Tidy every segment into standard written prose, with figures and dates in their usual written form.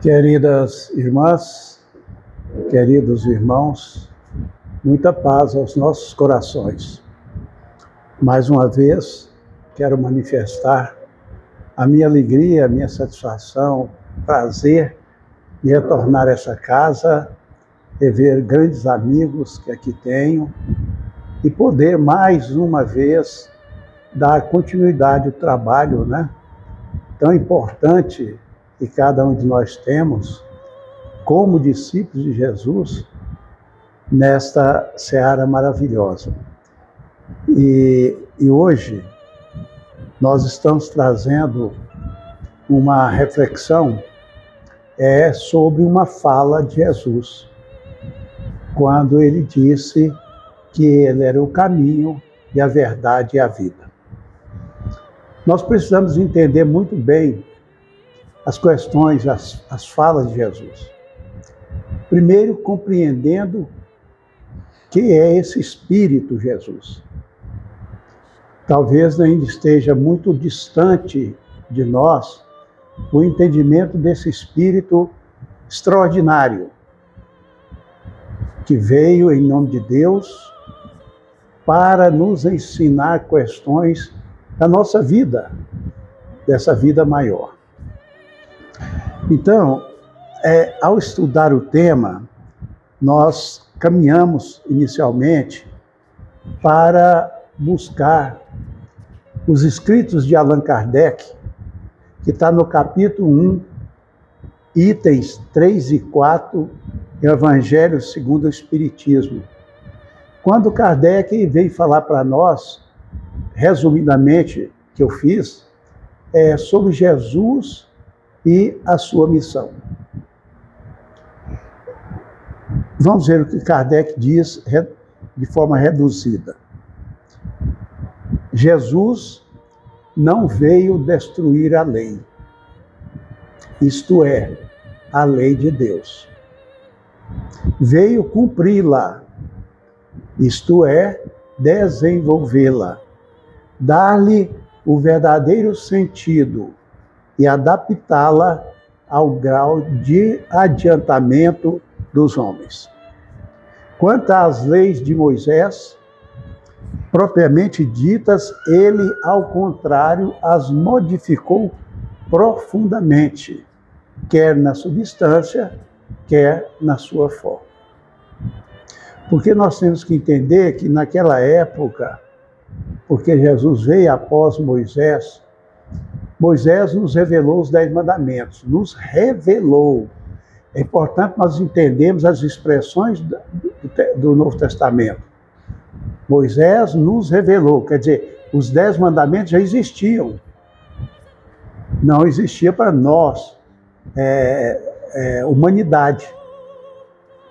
Queridas irmãs, queridos irmãos, muita paz aos nossos corações. Mais uma vez, quero manifestar a minha alegria, a minha satisfação, prazer em retornar a essa casa, rever grandes amigos que aqui tenho e poder mais uma vez dar continuidade ao trabalho, tão importante que cada um de nós temos, como discípulos de Jesus, nesta seara maravilhosa. E hoje nós estamos trazendo uma reflexão sobre uma fala de Jesus, quando ele disse que ele era o caminho e a verdade e a vida. Nós precisamos entender muito bem as questões, as falas de Jesus. Primeiro, compreendendo que é esse Espírito Jesus. Talvez ainda esteja muito distante de nós o entendimento desse Espírito extraordinário, que veio em nome de Deus para nos ensinar questões da nossa vida, dessa vida maior. Então, ao estudar o tema, nós caminhamos inicialmente para buscar os escritos de Allan Kardec, que está no capítulo 1, itens 3 e 4, do Evangelho segundo o Espiritismo. Quando Kardec veio falar para nós, resumidamente, que eu fiz, sobre Jesus e a sua missão. Vamos ver o que Kardec diz de forma reduzida. Jesus não veio destruir a lei, isto é, a lei de Deus. Veio cumpri-la, isto é, desenvolvê-la, dar-lhe o verdadeiro sentido e adaptá-la ao grau de adiantamento dos homens. Quanto às leis de Moisés, propriamente ditas, ele, ao contrário, as modificou profundamente, quer na substância, quer na sua forma. Porque nós temos que entender que naquela época, porque Jesus veio após Moisés, Moisés nos revelou os 10 mandamentos, nos revelou. É importante nós entendermos as expressões do Novo Testamento. Moisés nos revelou, quer dizer, os 10 mandamentos já existiam. Não existia para nós, humanidade,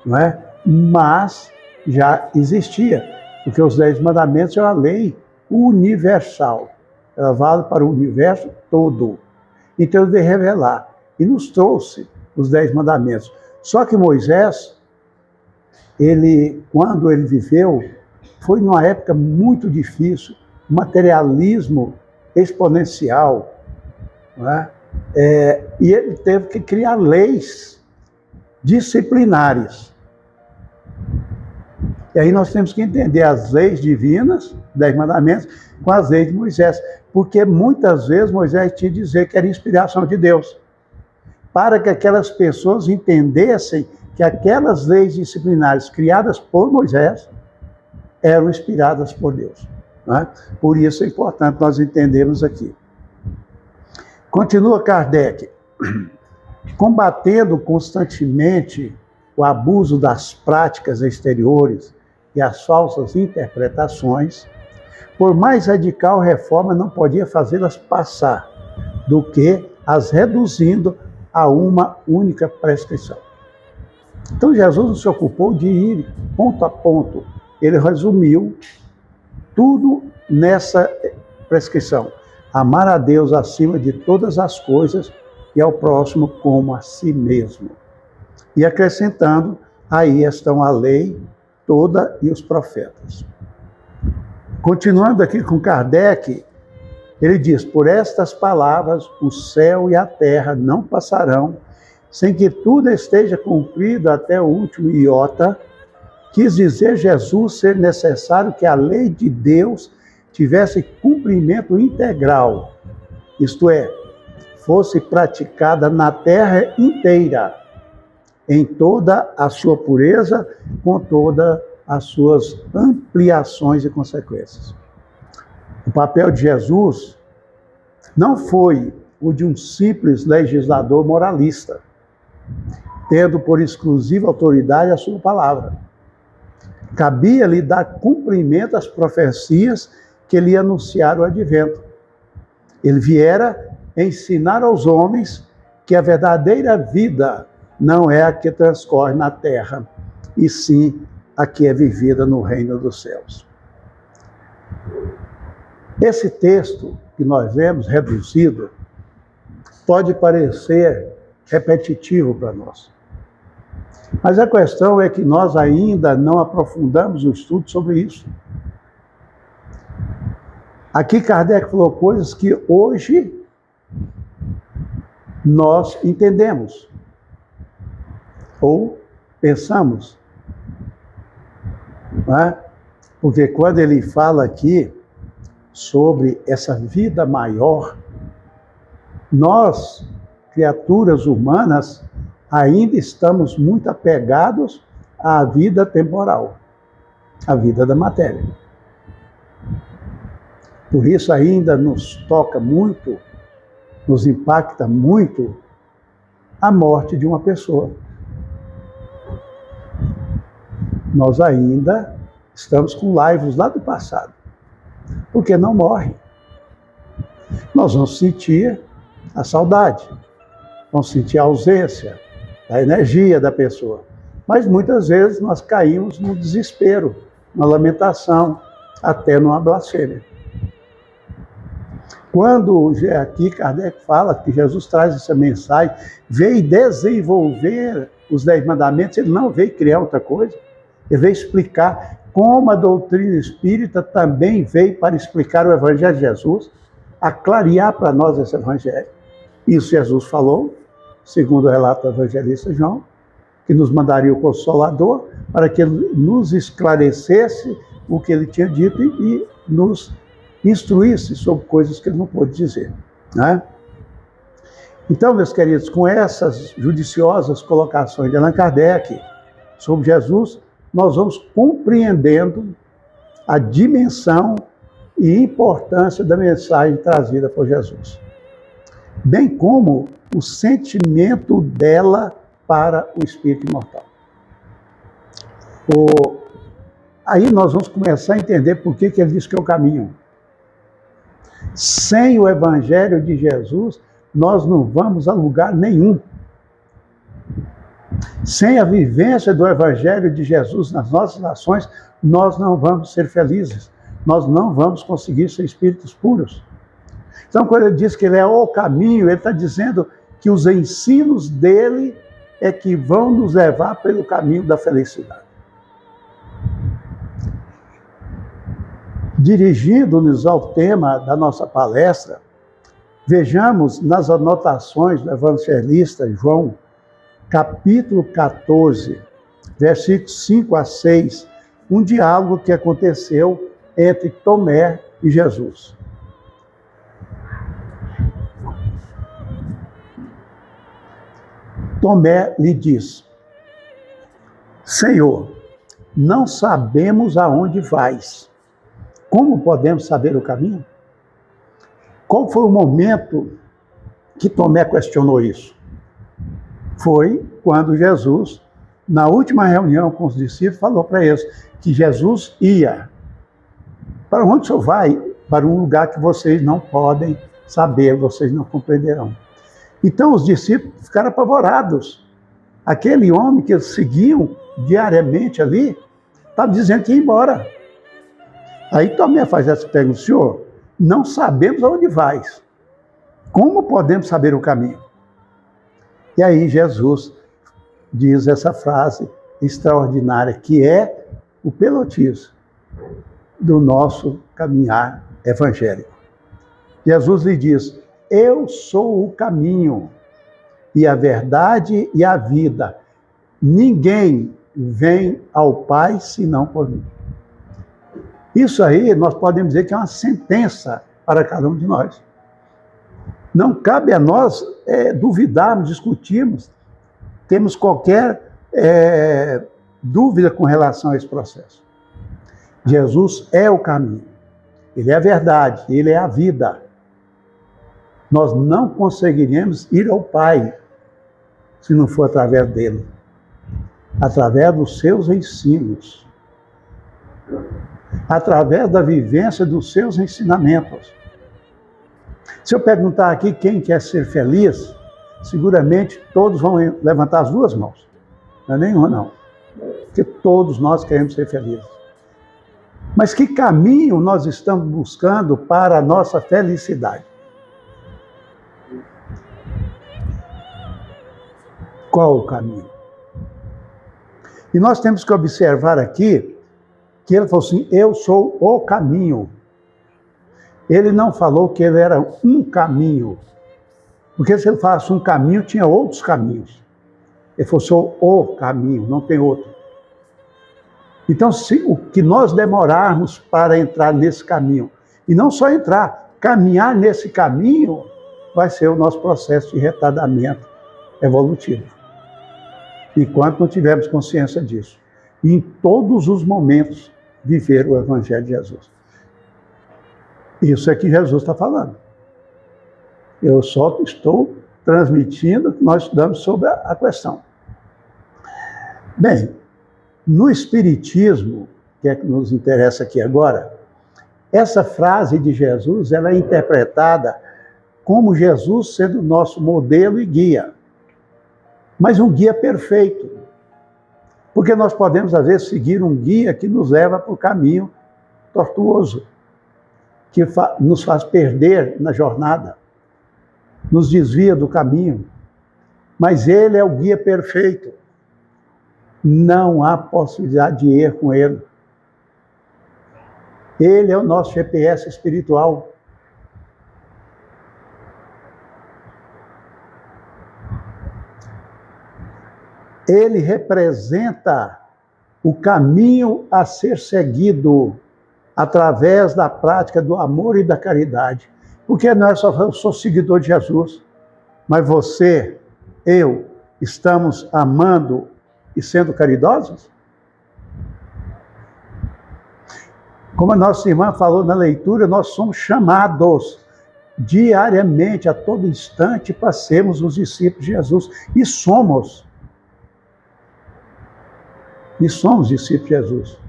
não é? Mas já existia, porque os 10 mandamentos é uma lei universal. Ela vale para o universo todo. Então ele veio revelar e nos trouxe os 10 mandamentos. Só que Moisés, quando ele viveu, foi numa época muito difícil, materialismo exponencial, não é? E ele teve que criar leis disciplinares. E aí nós temos que entender as leis divinas, 10 mandamentos, com as leis de Moisés. Porque muitas vezes Moisés tinha que dizer que era inspiração de Deus. Para que aquelas pessoas entendessem que aquelas leis disciplinares criadas por Moisés eram inspiradas por Deus. Não é? Por isso é importante nós entendermos aqui. Continua Kardec. Combatendo constantemente o abuso das práticas exteriores e as falsas interpretações, por mais radical reforma não podia fazê-las passar do que as reduzindo a uma única prescrição. Então Jesus não se ocupou de ir ponto a ponto. Ele resumiu tudo nessa prescrição. Amar a Deus acima de todas as coisas e ao próximo como a si mesmo. E acrescentando, aí estão a lei toda e os profetas. Continuando aqui com Kardec, ele diz, por estas palavras o céu e a terra não passarão, sem que tudo esteja cumprido até o último iota, quis dizer Jesus ser necessário que a lei de Deus tivesse cumprimento integral, isto é, fosse praticada na terra inteira, em toda a sua pureza, com todas as suas ampliações e consequências. O papel de Jesus não foi o de um simples legislador moralista, tendo por exclusiva autoridade a sua palavra. Cabia-lhe dar cumprimento às profecias que lhe anunciaram o advento. Ele viera ensinar aos homens que a verdadeira vida não é a que transcorre na terra, e sim a que é vivida no reino dos céus. Esse texto que nós vemos reduzido pode parecer repetitivo para nós. Mas a questão é que nós ainda não aprofundamos o estudo sobre isso. Aqui Kardec falou coisas que hoje nós entendemos ou pensamos. Não é? Porque quando ele fala aqui sobre essa vida maior, nós, criaturas humanas, ainda estamos muito apegados à vida temporal, à vida da matéria. Por isso ainda nos toca muito, nos impacta muito a morte de uma pessoa. Nós ainda estamos com laivos lá do passado, porque não morre. Nós vamos sentir a saudade, vamos sentir a ausência, a energia da pessoa. Mas muitas vezes nós caímos no desespero, na lamentação, até numa blasfêmia. Quando aqui Kardec fala que Jesus traz essa mensagem, veio desenvolver os 10 mandamentos, ele não veio criar outra coisa, ele veio explicar como a doutrina espírita também veio para explicar o Evangelho de Jesus, a clarear para nós esse Evangelho. Isso Jesus falou, segundo o relato do evangelista João, que nos mandaria o Consolador para que ele nos esclarecesse o que ele tinha dito e nos instruísse sobre coisas que ele não pôde dizer. Né? Então, meus queridos, com essas judiciosas colocações de Allan Kardec sobre Jesus, nós vamos compreendendo a dimensão e importância da mensagem trazida por Jesus, bem como o sentimento dela para o espírito imortal. Aí nós vamos começar a entender por que ele diz que é o caminho. Sem o Evangelho de Jesus, nós não vamos a lugar nenhum. Sem a vivência do Evangelho de Jesus nas nossas ações, nós não vamos ser felizes. Nós não vamos conseguir ser espíritos puros. Então, quando ele diz que ele é o caminho, ele está dizendo que os ensinos dele é que vão nos levar pelo caminho da felicidade. Dirigindo-nos ao tema da nossa palestra, vejamos nas anotações do evangelista João, capítulo 14, versículos 5 a 6, um diálogo que aconteceu entre Tomé e Jesus. Tomé lhe diz: Senhor, não sabemos aonde vais. Como podemos saber o caminho? Qual foi o momento que Tomé questionou isso? Foi quando Jesus, na última reunião com os discípulos, falou para eles que Jesus ia. Para onde o Senhor vai? Para um lugar que vocês não podem saber, vocês não compreenderão. Então os discípulos ficaram apavorados. Aquele homem que eles seguiam diariamente ali, estava dizendo que ia embora. Aí Tomé faz essa pergunta: Senhor, não sabemos aonde vais. Como podemos saber o caminho? E aí Jesus diz essa frase extraordinária, que é o pilotismo do nosso caminhar evangélico. Jesus lhe diz: eu sou o caminho, e a verdade e a vida. Ninguém vem ao Pai senão por mim. Isso aí nós podemos dizer que é uma sentença para cada um de nós. Não cabe a nós duvidarmos, discutirmos, temos qualquer dúvida com relação a esse processo. Jesus é o caminho, Ele é a verdade, Ele é a vida. Nós não conseguiremos ir ao Pai se não for através dele, através dos seus ensinos, através da vivência dos seus ensinamentos. Se eu perguntar aqui quem quer ser feliz, seguramente todos vão levantar as duas mãos. Não é nenhuma, não. Porque todos nós queremos ser felizes. Mas que caminho nós estamos buscando para a nossa felicidade? Qual o caminho? E nós temos que observar aqui que ele falou assim, eu sou o caminho. Ele não falou que ele era um caminho. Porque se ele falasse um caminho, tinha outros caminhos. Ele falou, sou o caminho, não tem outro. Então, se o que nós demorarmos para entrar nesse caminho, e não só entrar, caminhar nesse caminho, vai ser o nosso processo de retardamento evolutivo. Enquanto não tivermos consciência disso. E em todos os momentos, viver o Evangelho de Jesus. Isso é que Jesus está falando. Eu só estou transmitindo o que nós estudamos sobre a questão. Bem, no Espiritismo, que é que nos interessa aqui agora, essa frase de Jesus, ela é interpretada como Jesus sendo nosso modelo e guia. Mas um guia perfeito. Porque nós podemos, às vezes, seguir um guia que nos leva para o caminho tortuoso, que nos faz perder na jornada, nos desvia do caminho. Mas ele é o guia perfeito. Não há possibilidade de erro com ele. Ele é o nosso GPS espiritual. Ele representa o caminho a ser seguido através da prática do amor e da caridade. Porque não é só eu sou seguidor de Jesus, mas você, eu, estamos amando e sendo caridosos? Como a nossa irmã falou na leitura, nós somos chamados diariamente, a todo instante, para sermos os discípulos de Jesus. E somos. E somos discípulos de Jesus.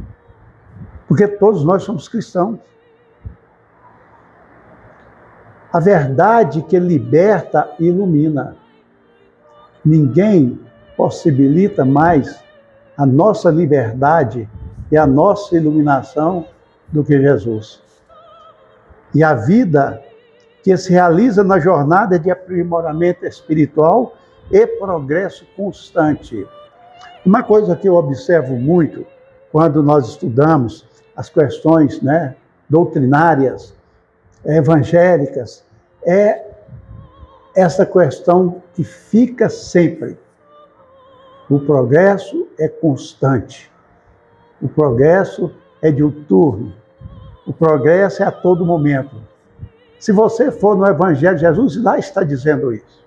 Porque todos nós somos cristãos. A verdade que liberta e ilumina. Ninguém possibilita mais a nossa liberdade e a nossa iluminação do que Jesus. E a vida que se realiza na jornada de aprimoramento espiritual e progresso constante. Uma coisa que eu observo muito quando nós estudamos as questões, doutrinárias, evangélicas, é essa questão que fica sempre. O progresso é constante. O progresso é diuturno. O progresso é a todo momento. Se você for no Evangelho de Jesus, lá está dizendo isso.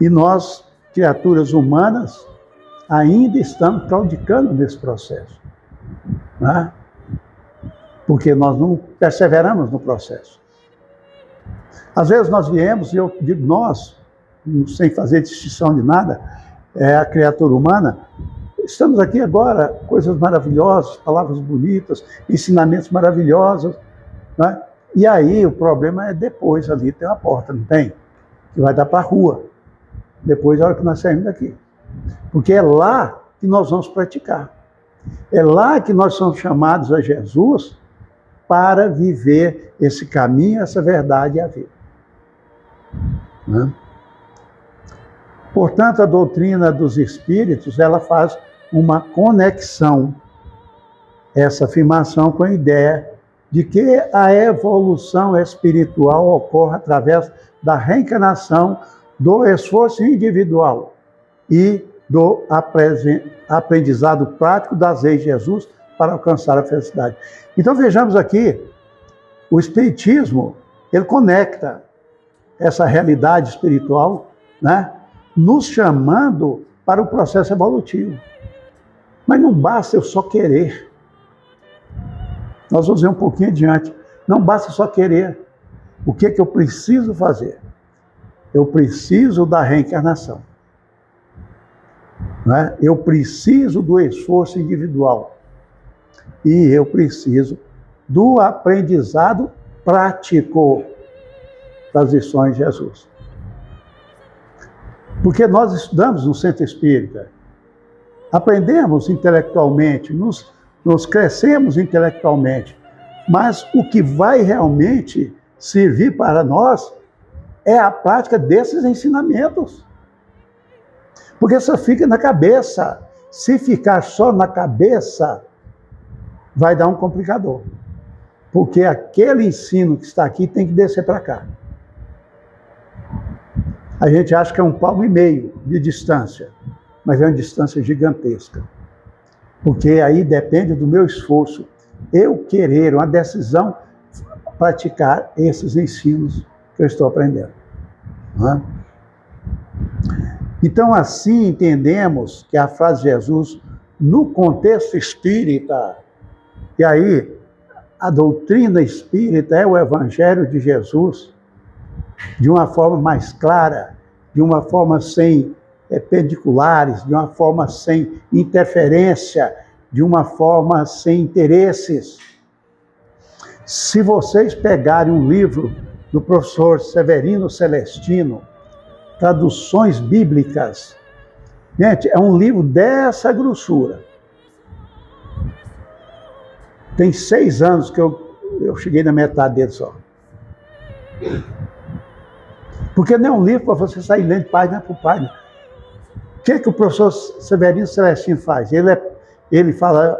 E nós, criaturas humanas, ainda estamos claudicando nesse processo. Né? Porque nós não perseveramos no processo. Às vezes nós viemos, e eu digo nós, sem fazer distinção de nada, é a criatura humana, estamos aqui agora, coisas maravilhosas, palavras bonitas, ensinamentos maravilhosos, né? E aí o problema é depois, ali tem uma porta, não tem? Que vai dar para a rua, depois da hora que nós saímos daqui. Porque é lá que nós vamos praticar. É lá que nós somos chamados a Jesus para viver esse caminho, essa verdade e a vida. Né? Portanto, a doutrina dos espíritos, ela faz uma conexão, essa afirmação com a ideia de que a evolução espiritual ocorre através da reencarnação do esforço individual e do aprendizado prático das leis de Jesus para alcançar a felicidade. Então vejamos aqui, o Espiritismo, ele conecta essa realidade espiritual, né, nos chamando para o processo evolutivo. Mas não basta eu só querer. Nós vamos ver um pouquinho adiante. Não basta só querer. O que é que eu preciso fazer? Eu preciso da reencarnação. Né? Eu preciso do esforço individual. E eu preciso do aprendizado prático das lições de Jesus. Porque nós estudamos no centro espírita, aprendemos intelectualmente, nos crescemos intelectualmente, mas o que vai realmente servir para nós é a prática desses ensinamentos. Porque só fica na cabeça. Se ficar só na cabeça, vai dar um complicador. Porque aquele ensino que está aqui tem que descer para cá. A gente acha que é 1,5 palmo de distância, mas é uma distância gigantesca. Porque aí depende do meu esforço. Eu querer uma decisão, praticar esses ensinos que eu estou aprendendo. Não é? Então, assim entendemos que a frase de Jesus, no contexto espírita, e aí a doutrina espírita é o Evangelho de Jesus, de uma forma mais clara, de uma forma sem pendiculares, de uma forma sem interferência, de uma forma sem interesses. Se vocês pegarem um livro do professor Severino Celestino, Traduções Bíblicas, gente, é um livro dessa grossura. Tem 6 anos que eu cheguei na metade dele só. Porque não é um livro para você sair lendo de página por página. O que o professor Severino Celestino faz? Ele fala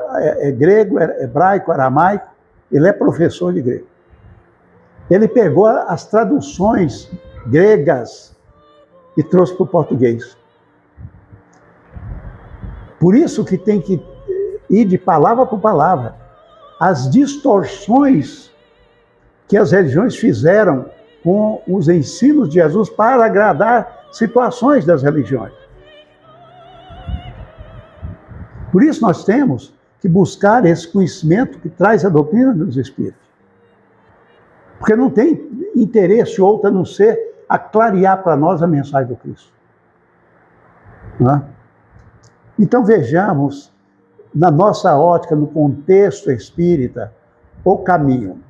grego, hebraico, aramaico, ele é professor de grego. Ele pegou as traduções gregas e trouxe para o português. Por isso que tem que ir de palavra por palavra. As distorções que as religiões fizeram com os ensinos de Jesus para agradar situações das religiões. Por isso nós temos que buscar esse conhecimento que traz a doutrina dos Espíritos. Porque não tem interesse outro a não ser a clarear para nós a mensagem do Cristo. Não é? Então vejamos, na nossa ótica, no contexto espírita, o caminho.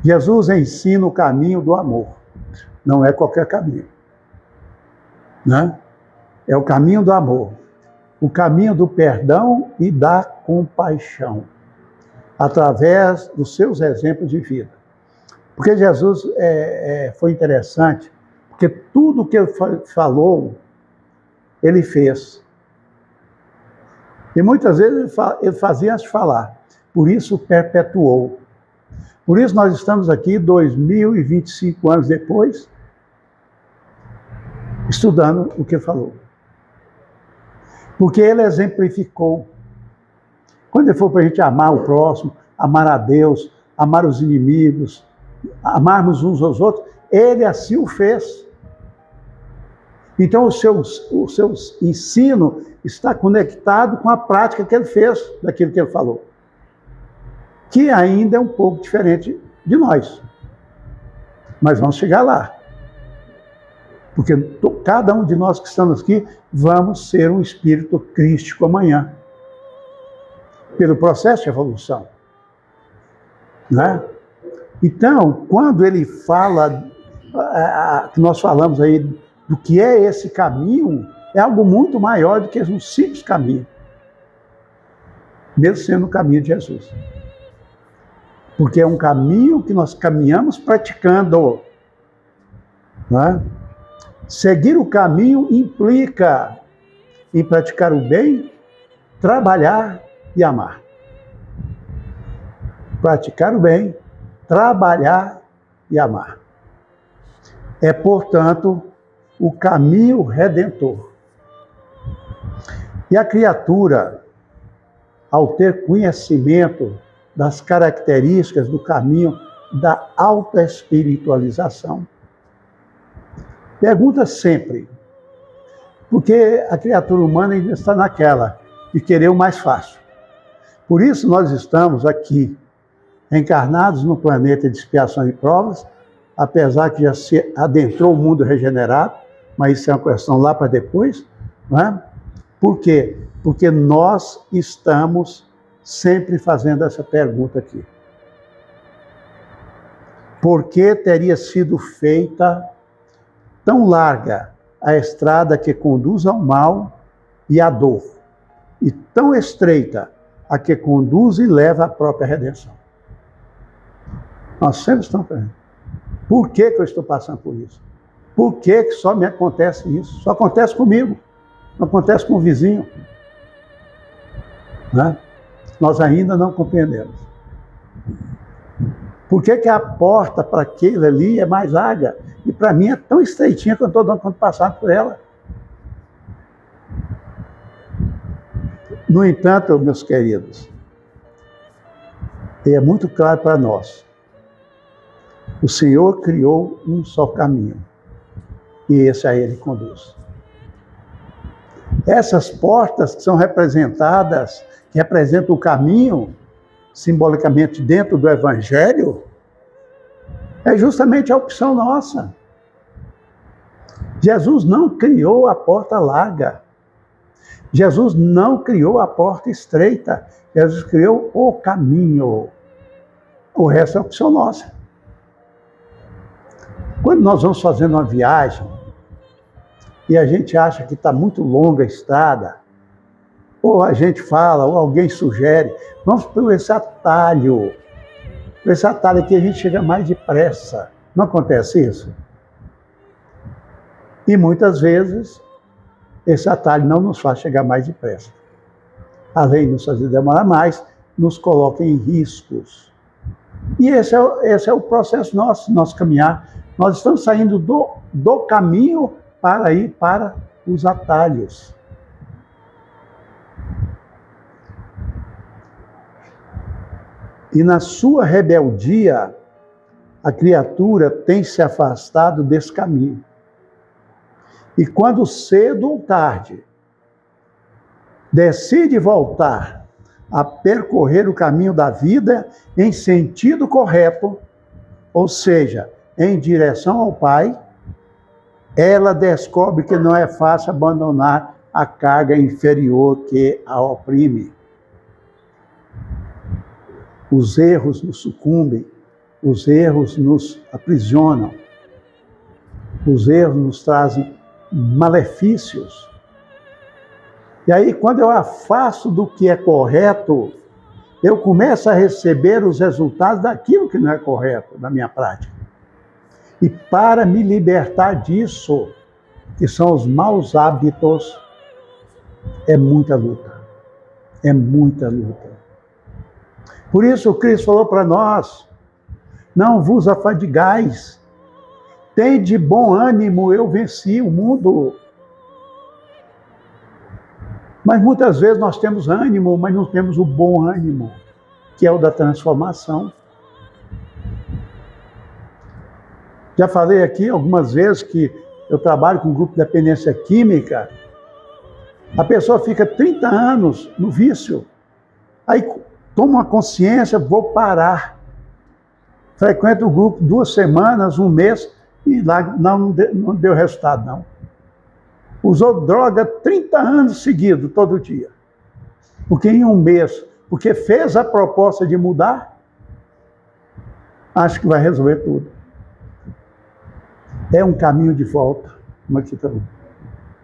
Jesus ensina o caminho do amor. Não é qualquer caminho. Né? É o caminho do amor. O caminho do perdão e da compaixão. Através dos seus exemplos de vida. Porque Jesus foi interessante, porque tudo que ele falou, ele fez. E muitas vezes ele fazia antes de falar. Por isso perpetuou. Por isso nós estamos aqui 2025 anos depois, estudando o que ele falou. Porque ele exemplificou. Quando ele falou para a gente amar o próximo, amar a Deus, amar os inimigos, amarmos uns aos outros, ele assim o fez. Então o seu ensino está conectado com a prática que ele fez, daquilo que ele falou. Que ainda é um pouco diferente de nós. Mas vamos chegar lá. Porque cada um de nós que estamos aqui, vamos ser um espírito crístico amanhã. Pelo processo de evolução. Né? Então, quando ele fala, que nós falamos aí do que é esse caminho, é algo muito maior do que um simples caminho. Mesmo sendo o caminho de Jesus. Porque é um caminho que nós caminhamos praticando. Né? Seguir o caminho implica em praticar o bem, trabalhar e amar. Praticar o bem, trabalhar e amar. É, portanto, o caminho redentor. E a criatura, ao ter conhecimento das características do caminho da autoespiritualização, pergunta sempre, porque a criatura humana ainda está naquela de querer o mais fácil. Por isso nós estamos aqui, encarnados no planeta de expiação e provas, apesar que já se adentrou o mundo regenerado, mas isso é uma questão lá para depois, não é? Por quê? Porque nós estamos sempre fazendo essa pergunta aqui. Por que teria sido feita tão larga a estrada que conduz ao mal e à dor, e tão estreita a que conduz e leva à própria redenção? Nós sempre estamos perguntando, por que eu estou passando por isso? Por que só me acontece isso? Só acontece comigo, não acontece com o vizinho. Né? Nós ainda não compreendemos. Por que a porta para aquele ali é mais larga? E para mim é tão estreitinha que eu não estou dando conta de passar por ela. No entanto, meus queridos, é muito claro para nós. O Senhor criou um só caminho. E esse a Ele conduz. Essas portas que são representadas, que representam o caminho, simbolicamente dentro do Evangelho, é justamente a opção nossa. Jesus não criou a porta larga. Jesus não criou a porta estreita. Jesus criou o caminho. O resto é opção nossa. Quando nós vamos fazendo uma viagem e a gente acha que está muito longa a estrada, ou a gente fala, ou alguém sugere, vamos por esse atalho. Por esse atalho aqui a gente chega mais depressa. Não acontece isso? E muitas vezes esse atalho não nos faz chegar mais depressa. Além de nos fazer demorar mais, nos coloca em riscos. E esse é o processo nosso caminhar. Nós estamos saindo do caminho para ir para os atalhos. E na sua rebeldia, a criatura tem se afastado desse caminho. E quando cedo ou tarde decide voltar a percorrer o caminho da vida em sentido correto, ou seja, em direção ao Pai, ela descobre que não é fácil abandonar a carga inferior que a oprime. Os erros nos sucumbem, os erros nos aprisionam, os erros nos trazem malefícios. E aí, quando eu afasto do que é correto, eu começo a receber os resultados daquilo que não é correto na minha prática. E para me libertar disso, que são os maus hábitos, é muita luta. É muita luta. Por isso o Cristo falou para nós, não vos afadigais, tende bom ânimo, eu venci o mundo. Mas muitas vezes nós temos ânimo, mas não temos o bom ânimo, que é o da transformação. Já falei aqui algumas vezes que eu trabalho com um grupo de dependência química. A pessoa fica 30 anos no vício. Aí toma uma consciência, vou parar. Frequenta o grupo 2 semanas, 1 mês, e lá não deu resultado, não. Usou droga 30 anos seguidos, todo dia. Porque em 1 mês, porque fez a proposta de mudar, acha que vai resolver tudo. É um caminho de volta, como aqui está.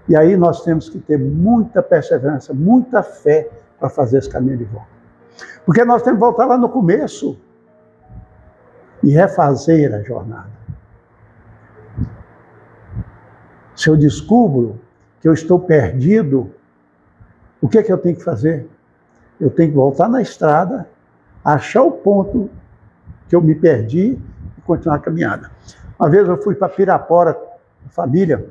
E aí nós temos que ter muita perseverança, muita fé para fazer esse caminho de volta. Porque nós temos que voltar lá no começo e refazer a jornada. Se eu descubro que eu estou perdido, o que é que eu tenho que fazer? Eu tenho que voltar na estrada, achar o ponto que eu me perdi e continuar a caminhada. Uma vez eu fui para Pirapora família,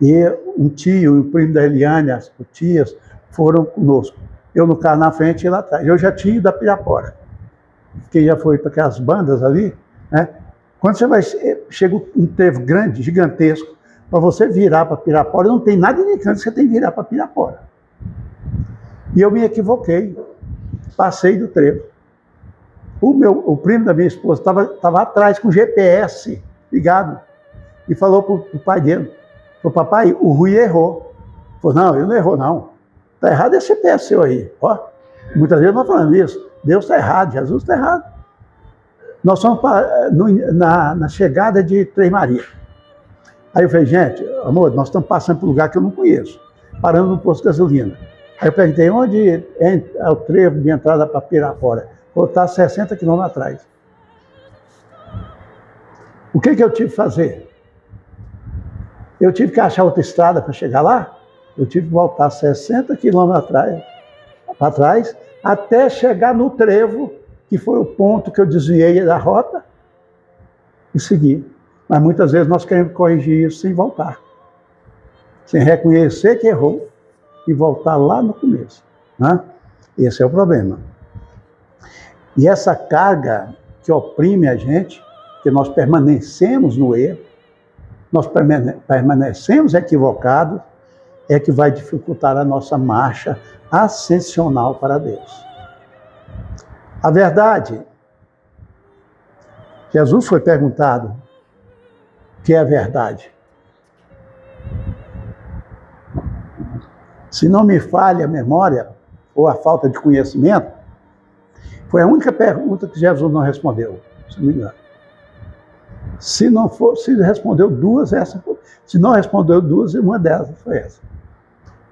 e um tio e um primo da Eliane, as tias, foram conosco. Eu no carro na frente e lá atrás. Eu já tinha ido a Pirapora. Quem já foi para aquelas bandas ali, né? Quando você vai, chega um trevo grande, gigantesco, para você virar para Pirapora, não tem nada indicando que você tem que virar para Pirapora. E eu me equivoquei, passei do trevo. O primo da minha esposa estava atrás com o GPS ligado e falou para o pai dele, falou, papai, o Rui errou. Falou, não, ele não errou não. Está errado esse GPS seu aí. Ó, muitas vezes nós falamos isso. Deus está errado, Jesus está errado. Nós fomos na chegada de Três Marias. Aí eu falei, gente, amor, nós estamos passando por um lugar que eu não conheço. Parando no posto de gasolina. Aí eu perguntei, onde é o trevo de entrada para Pirapora? Falou, está 60 quilômetros atrás. O que eu tive que fazer? Eu tive que achar outra estrada para chegar lá? Eu tive que voltar 60 quilômetros para trás, até chegar no trevo, que foi o ponto que eu desviei da rota, e seguir. Mas muitas vezes nós queremos corrigir isso sem voltar. Sem reconhecer que errou e voltar lá no começo. Né? Esse é o problema. E essa carga que oprime a gente, que nós permanecemos no erro, nós permanecemos equivocados, é que vai dificultar a nossa marcha ascensional para Deus. A verdade, Jesus foi perguntado o que é a verdade. Se não me falha a memória ou a falta de conhecimento, foi a única pergunta que Jesus não respondeu, se não me engano. Se respondeu duas, essa foi. Se não respondeu duas, uma delas foi essa.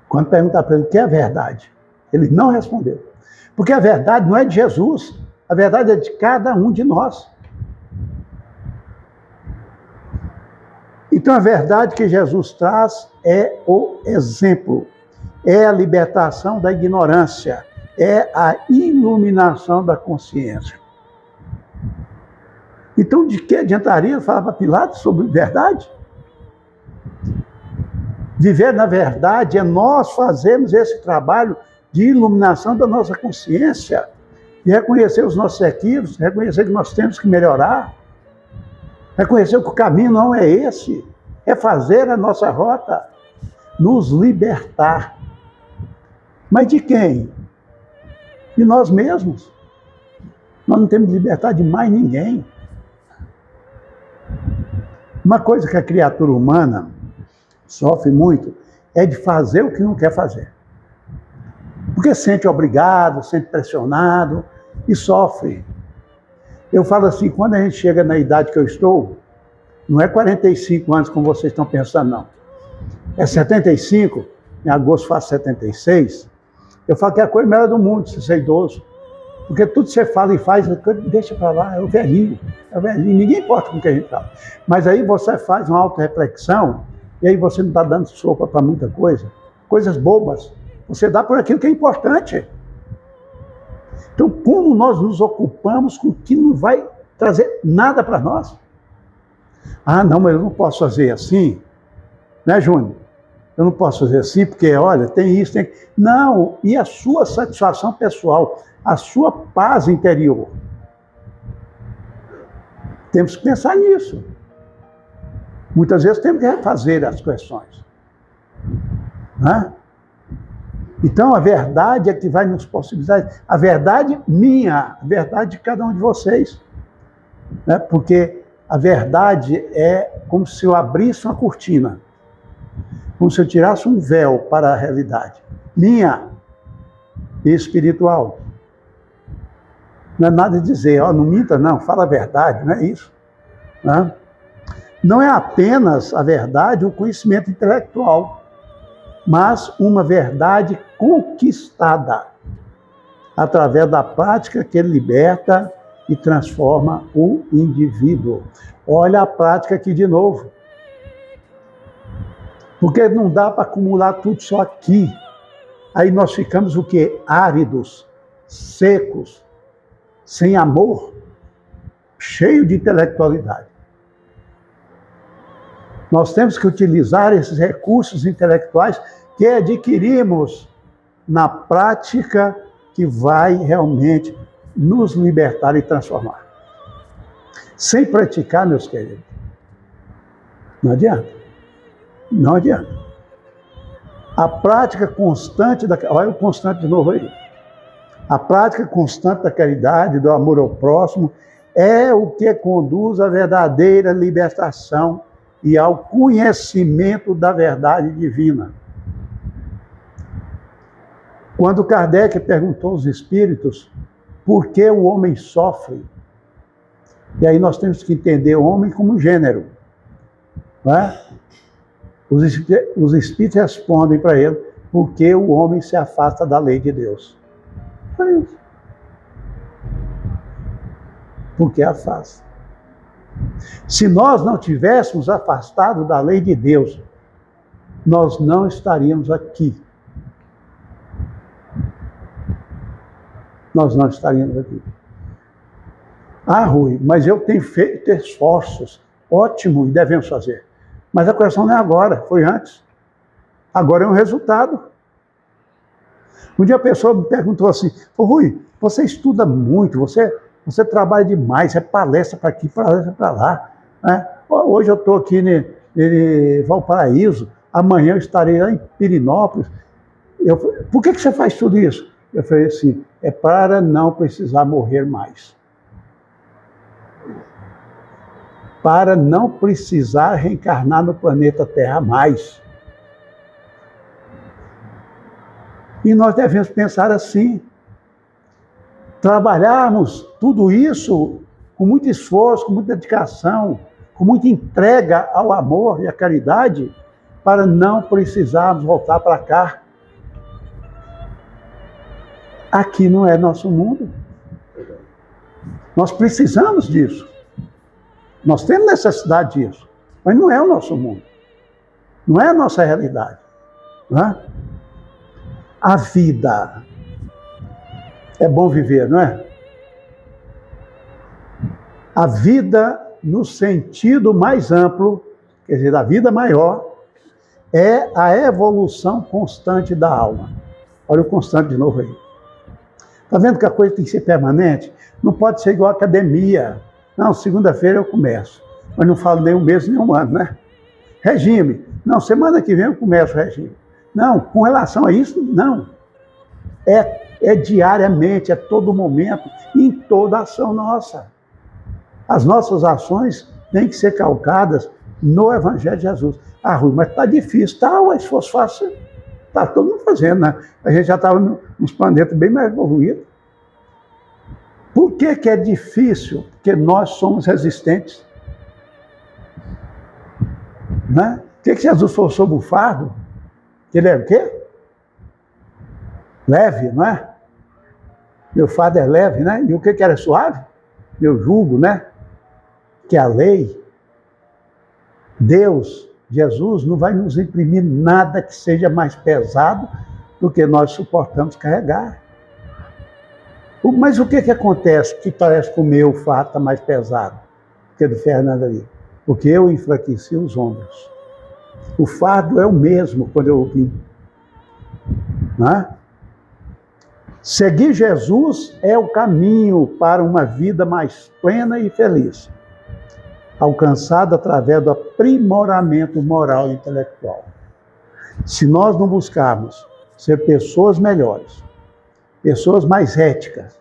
Quando perguntar para ele o que é a verdade, ele não respondeu. Porque a verdade não é de Jesus, a verdade é de cada um de nós. Então a verdade que Jesus traz é o exemplo, é a libertação da ignorância, é a iluminação da consciência. Então de que adiantaria falar para Pilatos sobre verdade? Viver na verdade é nós fazermos esse trabalho de iluminação da nossa consciência, de reconhecer os nossos equívocos, reconhecer que nós temos que melhorar, reconhecer que o caminho não é esse, é fazer a nossa rota, nos libertar. Mas de quem? De nós mesmos. Nós não temos de libertar de mais ninguém. Uma coisa que a criatura humana sofre muito é de fazer o que não quer fazer. Porque sente obrigado, sente pressionado e sofre. Eu falo assim, quando a gente chega na idade que eu estou, não é 45 anos como vocês estão pensando, não. É 75, em agosto faço 76. Eu falo que é a coisa melhor do mundo, se ser idoso. Porque tudo que você fala e faz, deixa para lá, é o velhinho, ninguém importa com o que a gente fala. Mas aí você faz uma auto-reflexão, e aí você não está dando sopa para muita coisa, coisas bobas. Você dá por aquilo que é importante. Então, como nós nos ocupamos com o que não vai trazer nada para nós? Ah, não, mas eu não posso fazer assim. Né, Júnior? Eu não posso fazer assim, porque, olha, tem isso, tem... Não, e a sua satisfação pessoal, a sua paz interior? Temos que pensar nisso. Muitas vezes temos que refazer as questões. Né? Então, a verdade é que vai nos possibilitar, a verdade minha, a verdade de cada um de vocês. Né? Porque a verdade é como se eu abrisse uma cortina, como se eu tirasse um véu para a realidade. Minha e espiritual. Não é nada de dizer, ó, não minta não, fala a verdade, não é isso. Né? Não é apenas a verdade, o conhecimento intelectual, mas uma verdade conquistada através da prática que liberta e transforma o indivíduo. Olha a prática aqui de novo. Porque não dá para acumular tudo só aqui. Aí nós ficamos o quê? Áridos, secos, sem amor, cheio de intelectualidade. Nós temos que utilizar esses recursos intelectuais que adquirimos na prática que vai realmente nos libertar e transformar. Sem praticar, meus queridos, não adianta. Não adianta. A prática constante da... Olha o constante de novo aí. A prática constante da caridade, do amor ao próximo, é o que conduz à verdadeira libertação e ao conhecimento da verdade divina. Quando Kardec perguntou aos espíritos por que o homem sofre, e aí nós temos que entender o homem como gênero, não é? Os espíritos respondem para ele porque o homem se afasta da lei de Deus. É isso. Porque afasta. Se nós não tivéssemos afastado da lei de Deus, nós não estaríamos aqui. Nós não estaríamos aqui. Ah, Rui, mas eu tenho feito esforços. Ótimo, e devemos fazer. Mas a questão não é agora, foi antes. Agora é um resultado. Um dia a pessoa me perguntou assim, Rui, você estuda muito, você trabalha demais, é palestra para aqui, palestra para lá. Né? Hoje eu estou aqui em Valparaíso, amanhã eu estarei lá em Pirinópolis. Por que você faz tudo isso? Eu falei assim, é para não precisar morrer mais. Para não precisar reencarnar no planeta Terra mais. E nós devemos pensar assim. Trabalharmos tudo isso com muito esforço, com muita dedicação, com muita entrega ao amor e à caridade, para não precisarmos voltar para cá. Aqui não é nosso mundo. Nós precisamos disso. Nós temos necessidade disso, mas não é o nosso mundo. Não é a nossa realidade. Não é? A vida é bom viver, não é? A vida, no sentido mais amplo, quer dizer, a vida maior, é a evolução constante da alma. Olha o constante de novo aí. Está vendo que a coisa tem que ser permanente? Não pode ser igual a academia. Não, segunda-feira eu começo. Mas não falo nem um mês, nem um ano, né? Regime. Não, semana que vem eu começo o regime. Não, com relação a isso, não. É diariamente, é todo momento, em toda ação nossa. As nossas ações têm que ser calcadas no Evangelho de Jesus. Ah, Rui, mas está difícil. Tá, mas se fosse fácil, está todo mundo fazendo, né? A gente já estava nos planetas bem mais evoluídos. Por que é difícil? Porque nós somos resistentes. Né? O que Jesus falou sobre o fardo? Ele é o quê? Leve, não é? Meu fardo é leve, né? E o que era suave? Meu jugo, né? Que a lei, Deus, Jesus, não vai nos imprimir nada que seja mais pesado do que nós suportamos carregar. Mas o que acontece que parece que o meu fardo está mais pesado que o do Fernando ali? Porque eu enfraqueci os ombros. O fardo é o mesmo quando eu vim. Né? Seguir Jesus é o caminho para uma vida mais plena e feliz, alcançada através do aprimoramento moral e intelectual. Se nós não buscarmos ser pessoas melhores, pessoas mais éticas,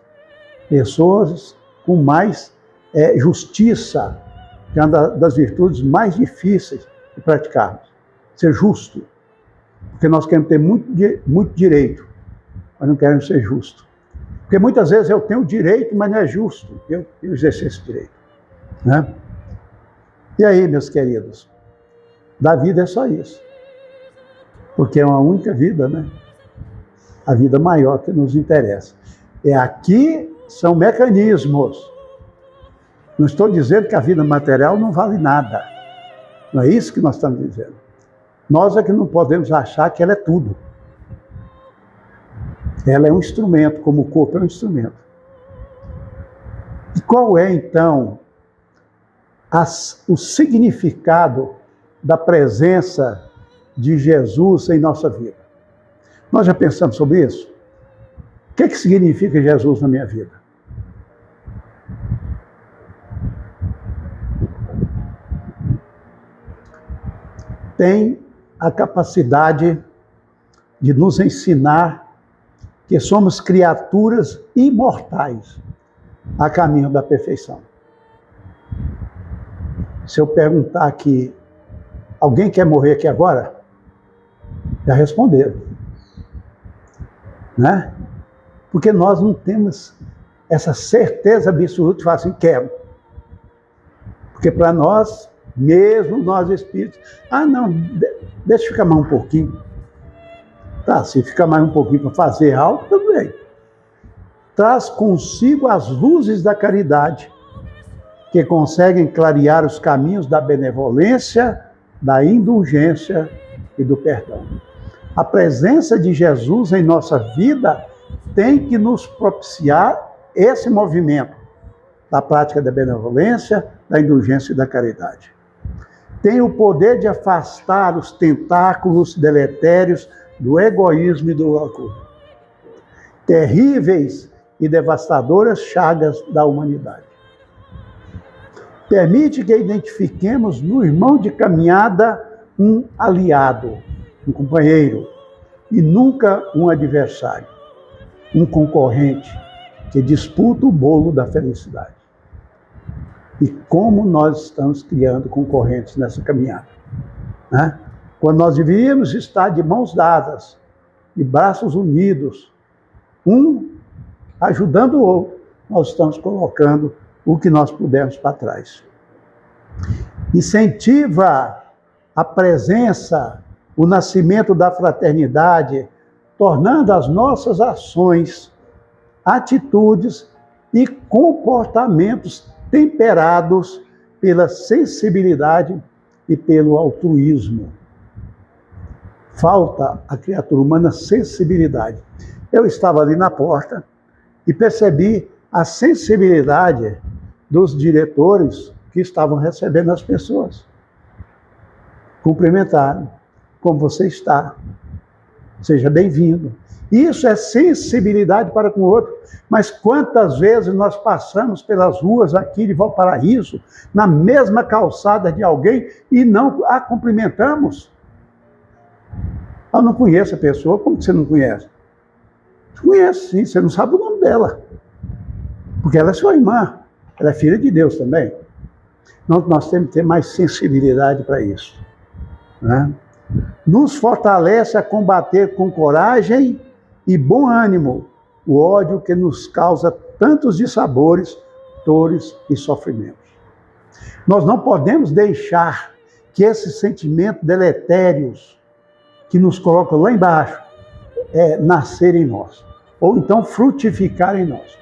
pessoas com mais justiça, que é uma das virtudes mais difíceis de praticarmos. Ser justo. Porque nós queremos ter muito direito, mas não queremos ser justo. Porque muitas vezes eu tenho direito, mas não é justo eu exercer esse direito. Né? E aí, meus queridos, da vida é só isso. Porque é uma única vida, né? A vida maior que nos interessa. Aqui são mecanismos. Não estou dizendo que a vida material não vale nada. Não é isso que nós estamos dizendo. Nós é que não podemos achar que ela é tudo. Ela é um instrumento, como o corpo é um instrumento. E qual é, então, o significado da presença de Jesus em nossa vida. Nós já pensamos sobre isso? O que significa Jesus na minha vida? Tem a capacidade de nos ensinar que somos criaturas imortais a caminho da perfeição. Se eu perguntar aqui, alguém quer morrer aqui agora? Já responderam. Né? Porque nós não temos essa certeza absoluta de falar assim, quero. Porque para nós, mesmo nós espíritos, não, deixa ficar mais um pouquinho. Tá, se ficar mais um pouquinho para fazer algo, tudo bem. Traz consigo as luzes da caridade, que conseguem clarear os caminhos da benevolência, da indulgência e do perdão. A presença de Jesus em nossa vida tem que nos propiciar esse movimento da prática da benevolência, da indulgência e da caridade. Tem o poder de afastar os tentáculos deletérios do egoísmo e do orgulho. Terríveis e devastadoras chagas da humanidade. Permite que identifiquemos no irmão de caminhada um aliado, um companheiro, e nunca um adversário, um concorrente que disputa o bolo da felicidade. E como nós estamos criando concorrentes nessa caminhada, né? Quando nós deveríamos estar de mãos dadas, de braços unidos, um ajudando o outro, nós estamos colocando o que nós pudermos para trás. Incentiva a presença, o nascimento da fraternidade, tornando as nossas ações, atitudes e comportamentos temperados pela sensibilidade e pelo altruísmo. Falta à criatura humana sensibilidade. Eu estava ali na porta e percebi a sensibilidade dos diretores que estavam recebendo as pessoas. Cumprimentaram. Como você está? Seja bem-vindo. Isso é sensibilidade para com o outro. Mas quantas vezes nós passamos pelas ruas aqui de Valparaíso, na mesma calçada de alguém, e não a cumprimentamos? Eu não conheço a pessoa. Como que você não conhece? Você conhece, sim. Você não sabe o nome dela. Porque ela é sua irmã. Ela é filha de Deus também. Nós temos que ter mais sensibilidade para isso. Né? Nos fortalece a combater com coragem e bom ânimo o ódio que nos causa tantos dissabores, dores e sofrimentos. Nós não podemos deixar que esses sentimentos deletérios que nos colocam lá embaixo nascer em nós, ou então frutificar em nós.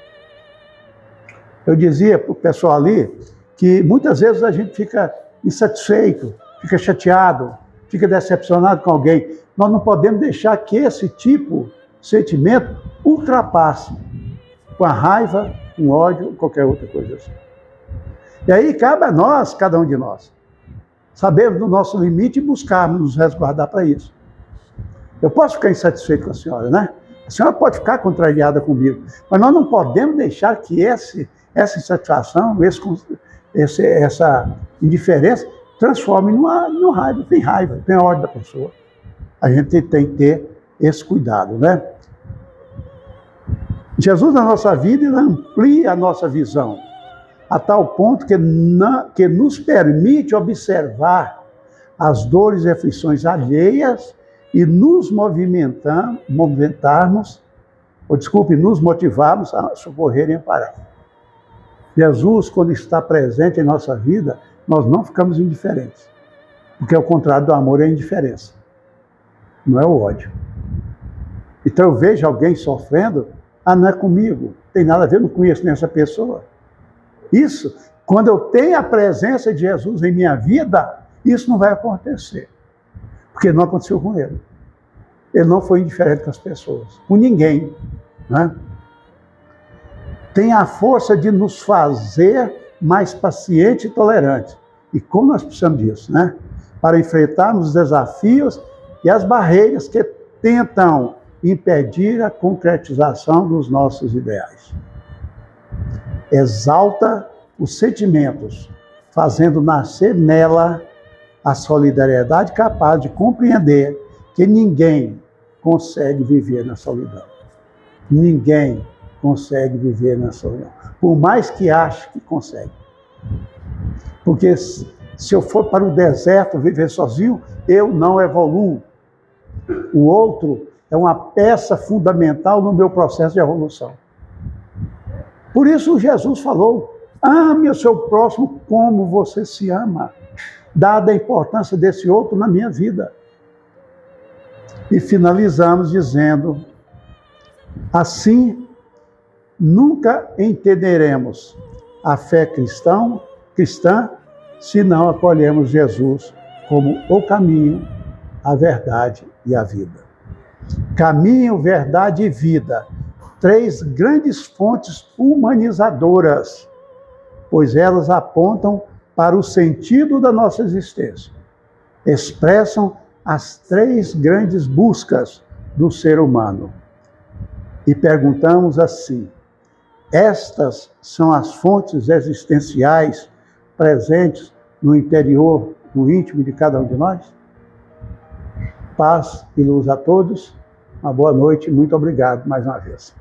Eu dizia para o pessoal ali que muitas vezes a gente fica insatisfeito, fica chateado, fica decepcionado com alguém. Nós não podemos deixar que esse tipo de sentimento ultrapasse com a raiva, com ódio, qualquer outra coisa assim. E aí cabe a nós, cada um de nós, sabermos do nosso limite e buscarmos nos resguardar para isso. Eu posso ficar insatisfeito com a senhora, né? A senhora pode ficar contrariada comigo, mas nós não podemos deixar que essa insatisfação, essa indiferença transforme numa raiva. Tem raiva, tem ódio da pessoa. A gente tem que ter esse cuidado, né? Jesus na nossa vida, ele amplia a nossa visão, a tal ponto que nos permite observar as dores e aflições alheias e nos motivarmos a socorrer e amparar. Jesus, quando está presente em nossa vida, nós não ficamos indiferentes. Porque o contrário do amor é a indiferença. Não é o ódio. Então eu vejo alguém sofrendo, não é comigo, tem nada a ver, não conheço nem essa pessoa. Isso, quando eu tenho a presença de Jesus em minha vida, isso não vai acontecer. Porque não aconteceu com ele. Ele não foi indiferente com as pessoas, com ninguém. Né? Tem a força de nos fazer mais pacientes e tolerantes. E como nós precisamos disso, né? para enfrentarmos os desafios e as barreiras que tentam impedir a concretização dos nossos ideais. Exalta os sentimentos, fazendo nascer nela a solidariedade capaz de compreender que ninguém consegue viver na solidão. Ninguém consegue viver na solidão, por mais que ache que consegue. Porque se eu for para o deserto viver sozinho, eu não evoluo. O outro é uma peça fundamental no meu processo de evolução. Por isso Jesus falou: ame o seu próximo como você se ama, dada a importância desse outro na minha vida. E finalizamos dizendo: assim, nunca entenderemos a fé cristã se não acolhemos Jesus como o caminho, a verdade e a vida. Caminho, verdade e vida, 3 grandes fontes humanizadoras, pois elas apontam para o sentido da nossa existência. Expressam as 3 grandes buscas do ser humano. E perguntamos assim: estas são as fontes existenciais presentes no interior, no íntimo de cada um de nós? Paz e luz a todos. Uma boa noite e muito obrigado mais uma vez.